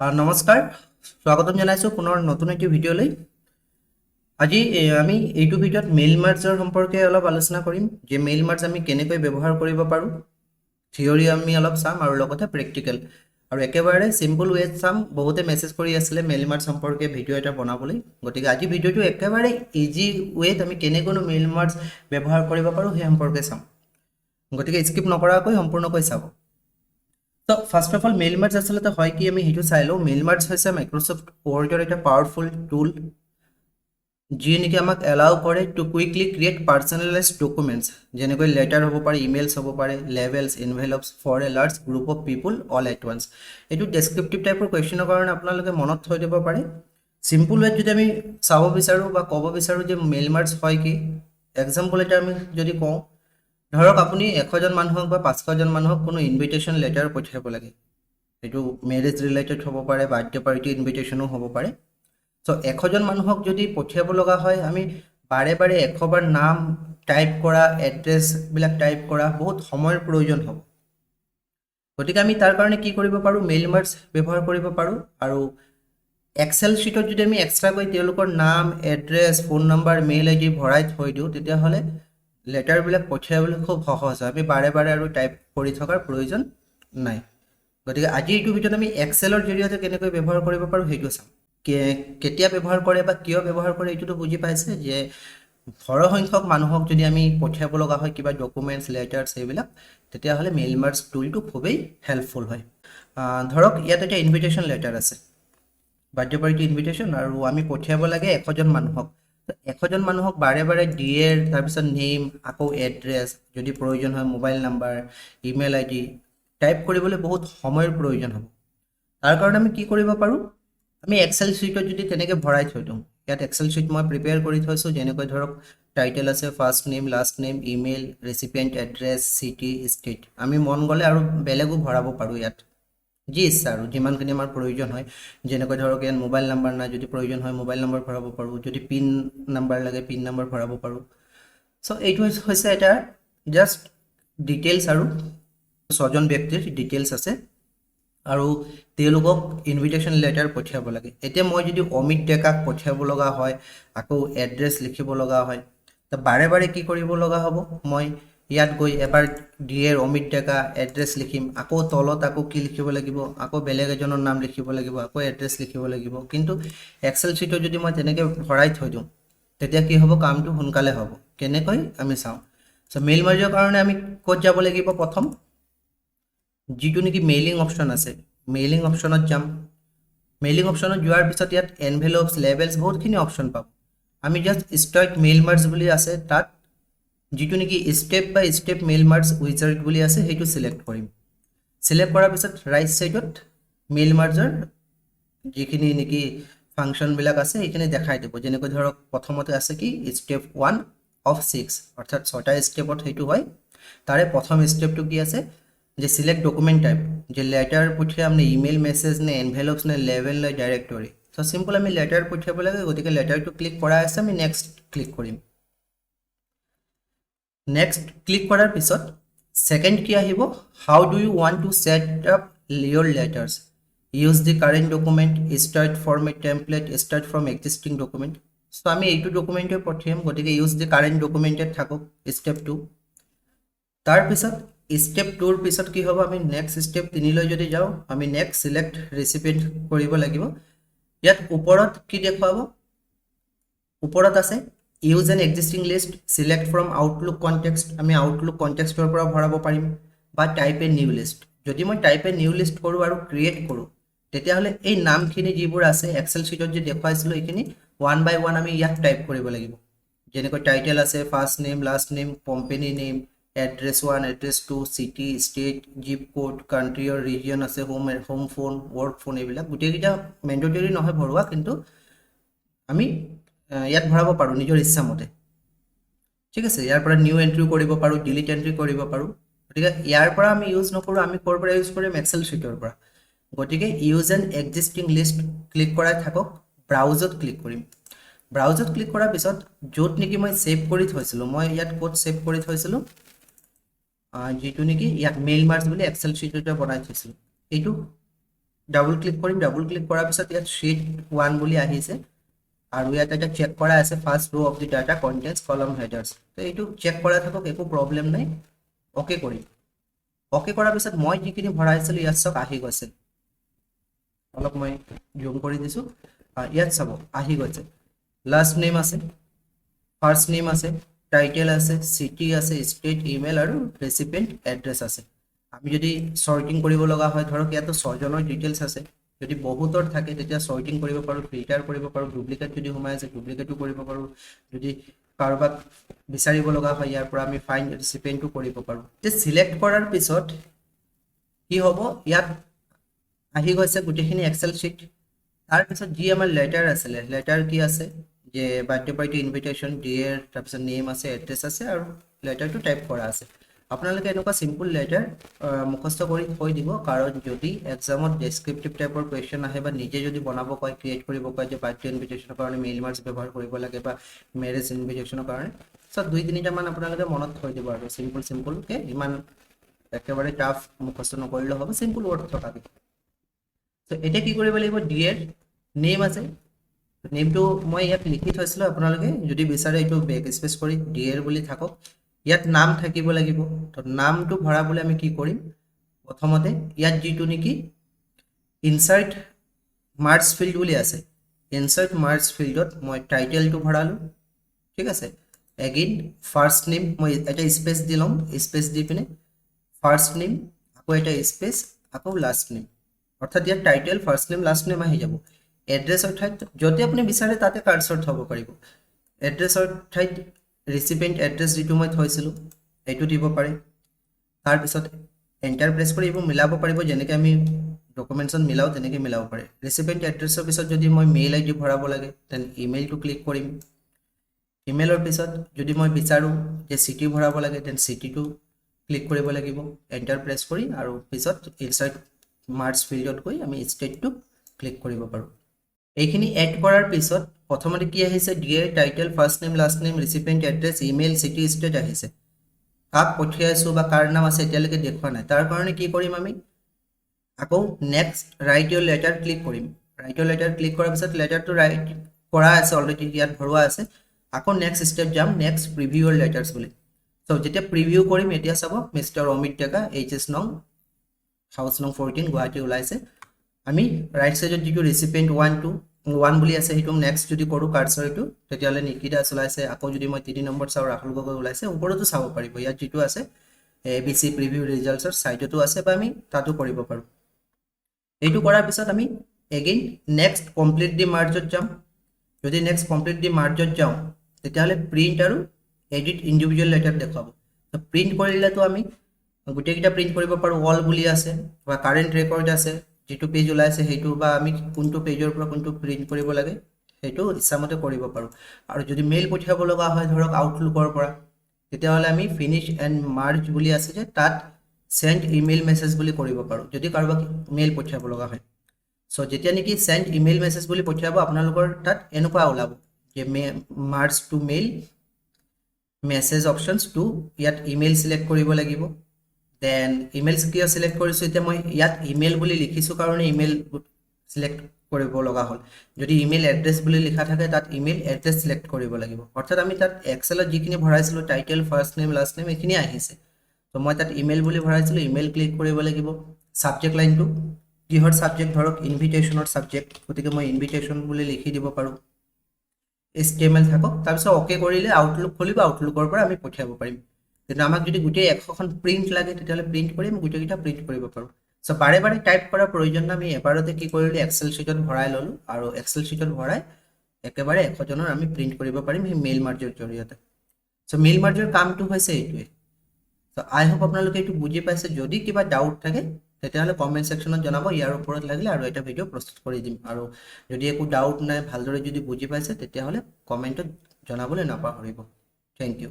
নমস্কাৰ স্বাগতম জনাইছোঁ পুনৰ নতুন এটি ভিডিঅ'লৈ। আজি আমি এইটো ভিডিঅ'ত মেইল মাৰ্জৰ সম্পৰ্কে অলপ আলোচনা কৰিম যে মেইল মাৰ্জ আমি কেনেকৈ ব্যৱহাৰ কৰিব পাৰোঁ। থিয়ৰি আমি অলপ চাম আৰু লগতে প্ৰেক্টিকেল আৰু একেবাৰে সিম্পল ৱেত চাম। বহুতে মেছেজ কৰি আছিলে মেইল মাৰ্জ সম্পৰ্কে ভিডিঅ' এটা বনাবলৈ, গতিকে আজি ভিডিঅ'টো একেবাৰে ইজি ৱেত আমি কেনেকৈনো মেইল মাৰ্জ ব্যৱহাৰ কৰিব পাৰোঁ সেই সম্পৰ্কে চাম, গতিকে স্কিপ নকৰাকৈ সম্পূৰ্ণকৈ চাব। তো first of all mail merge আচলতে হয় কি আমি সেইটো চাই লওঁ। মেইল মাৰ্জ হৈছে মাইক্ৰ'ছফ্ট ৱৰ্ডৰ এটা পাৱাৰফুল টুল যিয়ে নেকি আমাক এলাউ কৰে to quickly create personalize documents, যেনেকৈ লেটাৰ হ'ব পাৰে, ইমেইলছ হ'ব পাৰে, levels, envelopes for a large group of people all at once. এইটো ডেছক্ৰিপটিভ টাইপৰ কুৱেশ্যনৰ কাৰণে আপোনালোকে মনত থৈ দিব পাৰে। চিম্পল ৱেত যদি আমি চাব বিচাৰোঁ বা ক'ব বিচাৰোঁ যে মেইল মাৰ্জ হয় কি, এক্সাম্পল এটা আমি যদি কওঁ, ধৰক আপুনি 100জন মানুহক বা 500জন মানুহক কোনো ইনভিটেশ্যন লেটাৰ পঠিয়াব লাগে। এইটো মেৰেজ ৰিলেটেড হ'ব পাৰে, বাৰ্থডে পাৰ্টি ইনভিটেশ্যনো হ'ব পাৰে। চ' 100জন মানুহক যদি পঠিয়াব লগা হয়, আমি বাৰে বাৰে 100বাৰ নাম টাইপ কৰা, এড্ৰেছবিলাক টাইপ কৰা বহুত সময়ৰ প্ৰয়োজন হ'ব। গতিকে আমি তাৰ কাৰণে কি কৰিব পাৰোঁ, মেইল মাৰ্জ ব্যৱহাৰ কৰিব পাৰোঁ। আৰু এক্সেল শ্বীটত যদি আমি এক্সট্ৰাকৈ তেওঁলোকৰ নাম, এড্ৰেছ, ফোন নম্বৰ, মেইল আই ডি ভৰাই থৈ দিওঁ, তেতিয়াহ'লে লেটাৰবিলাক পঠিয়াবলৈ খুব সহজ হয়। আমি বাৰে বাৰে আৰু টাইপ কৰি থকাৰ প্ৰয়োজন নাই। গতিকে আজি এইটো ভিডিঅ'ত আমি এক্সেলৰ জৰিয়তে কেনেকৈ ব্যৱহাৰ কৰিব পাৰোঁ সেইটো চাম। কেতিয়া ব্যৱহাৰ কৰে বা কিয় ব্যৱহাৰ কৰে এইটোতো বুজি পাইছে যে সৰহসংখ্যক মানুহক যদি আমি পঠিয়াব লগা হয় কিবা ডকুমেণ্টছ, লেটাৰ্ছ এইবিলাক, তেতিয়াহ'লে মেইল মাৰ্জ টুলটো খুবেই হেল্পফুল হয়। ধৰক ইয়াত এটা ইনভিটেশ্যন লেটাৰ আছে, বাৰ্থডে পাৰ্টি ইনভিটেশ্যন, আৰু আমি পঠিয়াব লাগে 100জন মানুহক। 100জন মানুহক বাৰে বাৰে ডিয়েৰ, তাৰপিছত নেম, আকৌ এড্ৰেছ, যদি প্ৰয়োজন হয় মোবাইল নাম্বাৰ, ইমেইল আই ডি টাইপ কৰিবলৈ বহুত সময়ৰ প্ৰয়োজন হ'ব। তাৰ কাৰণে আমি কি কৰিব পাৰোঁ, আমি এক্সেল শ্বীটত যদি তেনেকৈ ভৰাই থৈ দিওঁ। ইয়াত এক্সেল শ্বীট মই প্ৰিপেয়াৰ কৰি থৈছোঁ, যেনেকৈ ধৰক টাইটেল আছে, first name, last name, email, recipient address, city, state. আমি মন গ'লে আৰু বেলেগো ভৰাব পাৰোঁ ইয়াত, যি ইচ্ছা আৰু যিমানখিনি আমাৰ প্ৰয়োজন হয়। যেনেকৈ ধৰক ইয়াত মোবাইল নাম্বাৰ নাই, যদি প্ৰয়োজন হয় মোবাইল নম্বৰ ভৰাব পাৰোঁ, যদি পিন নাম্বাৰ লাগে পিন নম্বৰ ভৰাব পাৰোঁ। চ' এইটো হৈছে এটা জাষ্ট ডিটেইলছ, আৰু 6জন ব্যক্তিৰ ডিটেইলছ আছে আৰু তেওঁলোকক ইনভিটেশ্যন লেটাৰ পঠিয়াব লাগে। এতিয়া মই যদি অমিত ডেকাক পঠিয়াব লগা হয়, আকৌ এড্ৰেছ লিখিব লগা হয়, তো বাৰে বাৰে কি কৰিব লগা হ'ব, মই ইয়াত গৈ এবাৰ ডিয়েৰ অমিত ডেকা এড্ৰেছ লিখিম, আকৌ তলত আকৌ কি লিখিব লাগিব, আকৌ বেলেগ এজনৰ নাম লিখিব লাগিব, আকৌ এড্ৰেছ লিখিব লাগিব। কিন্তু এক্সেল শ্বীটত যদি মই তেনেকৈ ভৰাই থৈ দিওঁ, তেতিয়া কি হ'ব, কামটো সোনকালে হ'ব। কেনেকৈ আমি চাওঁ। চ' মেইল মাৰ্জৰ কাৰণে আমি ক'ত যাব লাগিব, প্ৰথম যিটো নেকি মেইলিং অপশ্যন আছে, মেইলিং অপশ্যনত যাম। মেইলিং অপশ্যনত যোৱাৰ পিছত ইয়াত এনভেলপছ, লেভেলছ বহুতখিনি অপশ্যন পাম। আমি জাষ্ট ষ্টাৰ্ট মেইল মাৰ্জ বুলি আছে, তাত যিটো নেকি ষ্টেপ বাই ষ্টেপ মেইল মাৰ্জ উইজাৰ্ড বুলি আছে সেইটো চিলেক্ট কৰিম। চিলেক্ট কৰাৰ পিছত ৰাইট ছাইডত মেইল মাৰ্জৰ যিখিনি নেকি ফাংচনবিলাক আছে সেইখিনি দেখাই দিব। যেনেকৈ ধৰক প্ৰথমতে আছে কি ষ্টেপ 1 অফ 6, অৰ্থাৎ 6টা ষ্টেপত সেইটো হয়। তাৰে প্ৰথম ষ্টেপটো কি আছে, যে সিলেক্ট ডকুমেণ্ট টাইপ, যে লেটাৰ পঠিয়াম নে ইমেইল মেছেজ নে এনভেলপছ নে লেভেল নে ডাইৰেক্টৰী। চ' চিম্পল আমি লেটাৰ পঠিয়াব লাগে, গতিকে লেটাৰটো ক্লিক কৰা আছে, আমি নেক্সট ক্লিক কৰিম। নেক্সট ক্লিক কৰাৰ পিছত ছেকেণ্ড কি আহিব, how do you want to set up your letters, use the current document, start from a template, start from existing document. So' আমি এইটো ডকুমেণ্টে পঠিয়াম, গতিকে ইউজ দি কাৰেণ্ট ডকুমেণ্টেড থাকক ষ্টেপ 2। তাৰপিছত ষ্টেপ 2ৰ পিছত কি হ'ব, আমি নেক্সট ষ্টেপ 3লৈ যদি যাওঁ, আমি নেক্সট চিলেক্ট ৰেচিপিয়েণ্ট কৰিব লাগিব। ইয়াত ওপৰত কি দেখুৱাব, ওপৰত আছে use N existing list, select from Outlook context, আমি আউটলুক কণ্টেক্সটৰ পৰা ভৰাব পাৰিম, বা টাইপ এ নিউ লিষ্ট। যদি মই টাইপ এ নিউ লিষ্ট কৰোঁ আৰু ক্ৰিয়েট কৰোঁ, তেতিয়াহ'লে এই নামখিনি যিবোৰ আছে এক্সেল শ্বীটত যে দেখুৱাইছিলোঁ এইখিনি 1 by 1 আমি ইয়াত টাইপ কৰিব লাগিব। যেনেকৈ টাইটেল আছে, first name, last name, company name, address 1, address 2, city, state, zip code, country or region আছে, হোম ফোন, ৱৰ্ক ফোন, এইবিলাক গোটেইকেইটা মেণ্ডেটৰী নহয় ভৰোৱা, কিন্তু আমি ইয়াত ভৰাব পাৰোঁ নিজৰ ইচ্ছামতে। ঠিক আছে, ইয়াৰ পৰা নিউ এণ্ট্ৰি কৰিব পাৰোঁ, ডিলিট এণ্ট্ৰি কৰিব পাৰোঁ। গতিকে ইয়াৰ পৰা আমি ইউজ নকৰোঁ, আমি ক'ৰ পৰা ইউজ কৰিম, এক্সেল শ্বীটৰ পৰা। গতিকে use N existing list click কৰাই থাকক, ব্ৰাউজত ক্লিক কৰিম। ব্ৰাউজত ক্লিক কৰাৰ পিছত য'ত নেকি মই ছেভ কৰি থৈছিলোঁ, মই ইয়াত ক'ত ছেভ কৰি থৈছিলোঁ, যিটো নেকি ইয়াত মেইল মাৰ্জ বুলি এক্সেল শ্বীট এটা বনাই থৈছিলোঁ, এইটো ডাবল ক্লিক কৰিম, ডাবল ক্লিক কৰাৰ পিছত ইয়াত शीट 1 বুলি আহিছে আৰু ইয়াত এটা চেক কৰা আছে first row of the data contents column headers. তো এইটো চেক কৰা থাকক, একো প্ৰবলেম নাই, ওকে কৰিম। ওকে কৰাৰ পিছত মই যিখিনি ভৰাইছিলো ইয়াত চব আহি গৈছে, অলপ মই জুম কৰি দিছো, ইয়াত চাব আহি গৈছে। লাষ্ট নেম আছে, ফাৰ্স্ট নেম আছে, টাইটেল আছে, সিটি আছে, স্টেট, ইমেইল আৰু ৰেচিপিয়েন্ট এড্ৰেছ আছে। আমি যদি সৰ্টিং কৰিব লগা হয়, ধৰক ইয়াতো 6 জনৰ ডিটেইলছ আছে, যদি বহুতৰ থাকে তেতিয়া সৰ্টিং কৰিব পাৰো, ফিল্টাৰ কৰিব পাৰো, ডুপ্লিকেট যদি সোমাই আছে ডুপ্লিকেটো কৰিব পাৰো, যদি কাৰোবাক বিচাৰিব লগা হয় ইয়াৰ পৰা আমি ফাইন্ড ৰেচিপিয়েন্টটো কৰিব পাৰো। তে সিলেক্ট কৰাৰ পিছত কি হ'ব, ইয়াত আহি গৈছে গোটেইখিনি এক্সেল শিট। তাৰ পিছত যি আমাৰ লেটাৰ আছিলে, লেটাৰ কি আছে যে বাৰ্থডে পাৰ্টি ইনভিটেশ্যন, ডিয়েৰ, তাৰপিছত নেম আছে, এড্ৰেছ আছে আৰু লেটাৰটো টাইপ কৰা আছে। আপোনালোকে এনেকুৱা সিম্পল লেটাৰ মুখস্থ কৰি থৈ দিব, কাৰণ যদি এক্সামত ডেসক্ৰিপটিভ টাইপৰ কুৱেশ্যন আহে বা নিজে যদি বনাব কয়, ক্ৰিয়েট কৰিব কয় যে বাৰ্থডে ইনভিটেশ্যনৰ কাৰণে মেইল মাৰ্কছ ব্যৱহাৰ কৰিব লাগে বা মেৰেজ ইনভিটেশ্যনৰ কাৰণে, সব 2-3টা মান আপোনালোকে মনত থৈ দিব আৰু সিম্পলকে, ইমান একেবাৰে টাফ মুখস্থ নকৰিলেও হ'ব, সিম্পল ৱৰ্ড থকাকে। তো এতিয়া কি কৰিব লাগিব, ডিয়েৰ নেম আছে, নেমটো মই ইয়াত লিখি থৈছিলো, আপোনালোকে যদি বিচাৰে এইটো বেক স্পেচ কৰি ডিয়েৰ বুলি থাকক। ইয়াত নাম থাকিব লাগিব, তো নামটো ভৰাবলৈ আমি কি কৰিম, প্ৰথমতে ইয়াত যিটো নেকি ইনসাৰ্ট মাৰ্জ ফিল্ড বুলি আছে, ইনসাৰ্ট মাৰ্জ ফিল্ডত মই টাইটেলটো ভৰালো, ঠিক আছে। এগেইন ফাৰ্স্ট নেম মই এটা স্পেচ দি ল'ম, স্পেচ দি পিনে ফাৰ্স্ট নেম, আকৌ এটা স্পেচ, আকৌ লাষ্ট নেম, অৰ্থাৎ ইয়াত title, first name, last name আহি যাব। এড্ৰেছৰ ঠাইত যদি আপুনি বিচাৰে তাতে কাৰ্সৰ থব পাৰিব, এড্ৰেছৰ ঠাইত ৰেচিপিয়েন্ট এড্ৰেছ যিটো মই থৈছিলো এইটো দিব পাৰে। তাৰপিছত এণ্টাৰ প্ৰেছ কৰি এইবোৰ মিলাব পাৰিব, যেনেকৈ আমি ডকুমেণ্টছত মিলাও তেনেকৈ মিলাব পাৰে। ৰেচিপিয়েন্ট এড্ৰেছৰ পিছত যদি মই মেইল আইডি ভৰাব লাগে তেন ইমেইলটো ক্লিক কৰিম। ইমেইলৰ পিছত যদি মই বিচাৰোঁ যে চিটি ভৰাব লাগে তেন চিটিটো ক্লিক কৰিব লাগিব, এণ্টাৰ প্ৰেছ কৰি, আৰু পিছত ইনসাৰ্ট মাৰ্জ ফিল্ডত গৈ আমি ষ্টেটটো ক্লিক কৰিব পাৰোঁ। এইখিনি এড কৰাৰ পিছত প্ৰথমতে কি আহিছে, dear, title, first name, last name, recipient address, email, city, state আহিছে। কাক পঠিয়াইছো বা কাৰ নাম আছে এতিয়ালৈকে দেখুৱা নাই, তাৰ কাৰণে কি কৰিম, আমি আকৌ নেক্সট ৰাইট ইউৰ লেটাৰ ক্লিক কৰিম। ৰাইট ইউৰ লেটাৰ ক্লিক কৰাৰ পিছত লেটাৰটো ৰাইট কৰা আছে, অলৰেডি ইয়াত ভৰোৱা আছে। আকৌ নেক্সট ষ্টেপ যাম, নেক্সট প্ৰিভিউ ইউৰ লেটাৰ্ছ বুলি। তো যেতিয়া প্ৰিভিউ কৰিম, এতিয়া চাব মিষ্টাৰ অমিত ডেকা, HS নং, হাউচ নং 14, গুৱাহাটী ওলাইছে। আমি ৰাইট সাইডত যিটো ৰেচিপিয়েন্ট 1 বুলি আছে সেইটো নেক্সট যদি কৰোঁ কাৰ্সৰ এইটো, তেতিয়াহ'লে নিকি দাস ওলাইছে। আকৌ যদি মই 3 নম্বৰ চাওঁ ৰাহুল গগৈ ওলাইছে। ওপৰতো চাব পাৰিব, ইয়াত যিটো আছে ABC প্ৰিভিউ ৰিজাল্টছৰ সাইডতো আছে, বা আমি তাতো কৰিব পাৰোঁ। এইটো কৰাৰ পিছত আমি এগেইন নেক্সট কমপ্লিট দি মাৰ্জত যাম। যদি নেক্সট কমপ্লিট দি মাৰ্জত যাওঁ তেতিয়াহ'লে প্ৰিণ্ট আৰু এডিট ইণ্ডিভিজুৱেল লেটাৰ দেখুৱাব। তো প্ৰিণ্ট কৰিলেতো আমি গোটেইকেইটা প্ৰিণ্ট কৰিব পাৰোঁ, অল বুলি আছে বা কাৰেণ্ট ৰেকৰ্ড আছে, যিটো পেজ ওলাইছে সেইটো, বা আমি কোনটো পেজৰ পৰা কোনটো প্ৰিণ্ট কৰিব লাগে সেইটো ইচ্ছামতে কৰিব পাৰোঁ। আৰু যদি মেইল পঠিয়াব লগা হয় ধৰক আউটলুকৰ পৰা, তেতিয়াহ'লে আমি ফিনিশ এণ্ড মাৰ্জ বুলি আছে যে তাত সেন্ড ইমেইল মেছেজ বুলি কৰিব পাৰোঁ, যদি কাৰোবাক মেইল পঠিয়াব লগা হয়। সো যেতিয়া নেকি সেন্ড ইমেইল মেছেজ বুলি পঠিয়াব, আপোনালোকৰ তাত এনেকুৱা ওলাব যে merge to mail message options to, ইয়াত ইমেইল চিলেক্ট কৰিব লাগিব। দেন ইমেইল কিয় চিলেক্ট কৰিছোঁ, এতিয়া মই ইয়াত ইমেইল বুলি লিখিছোঁ কাৰণে ইমেইল চিলেক্ট কৰিব লগা হ'ল। যদি ইমেইল এড্ৰেছ বুলি লিখা থাকে তাত ইমেইল এড্ৰেছ চিলেক্ট কৰিব লাগিব। অৰ্থাৎ আমি তাত এক্সেলত যিখিনি ভৰাইছিলোঁ title, first name, last name এইখিনি আহিছে। তো মই তাত ইমেইল বুলি ভৰাইছিলোঁ, ইমেইল ক্লিক কৰিব লাগিব। ছাবজেক্ট লাইনটো কিহৰ ছাবজেক্ট, ধৰক ইনভিটেশ্যনৰ ছাবজেক্ট, গতিকে মই ইনভিটেশ্যন বুলি লিখি দিব পাৰোঁ। HTML থাকক, তাৰপিছত অ'কে কৰিলে আউটলুক খুলিব, আউটলুকৰ পৰা আমি পঠিয়াব পাৰিম। কিন্তু আমাক যদি গোটেই 100খন প্ৰিণ্ট লাগে তেতিয়াহ'লে প্ৰিণ্ট কৰিম, গোটেইকেইটা প্ৰিণ্ট কৰিব পাৰোঁ। সো বাৰে বাৰে টাইপ কৰাৰ প্ৰয়োজন নাই, আমি এবাৰতে কি কৰিলোঁ, এক্সেল শ্বীটত ভৰাই ল'লোঁ, আৰু এক্সেল শ্বীটত ভৰাই একেবাৰে 100জনৰ আমি প্ৰিণ্ট কৰিব পাৰিম সেই মেইল মাৰ্জৰ জৰিয়তে। সো মেইল মাৰ্জৰ কামটো হৈছে এইটোৱে। তো আই হোপ আপোনালোকে এইটো বুজি পাইছে। যদি কিবা ডাউট থাকে তেতিয়াহ'লে কমেণ্ট ছেকশ্যনত জনাব, ইয়াৰ ওপৰত লাগিলে আৰু এটা ভিডিঅ' প্ৰস্তুত কৰি দিম। আৰু যদি একো ডাউট নাই, ভালদৰে যদি বুজি পাইছে তেতিয়াহ'লে কমেণ্টত জনাবলৈ নাপাহৰিব। Thank U.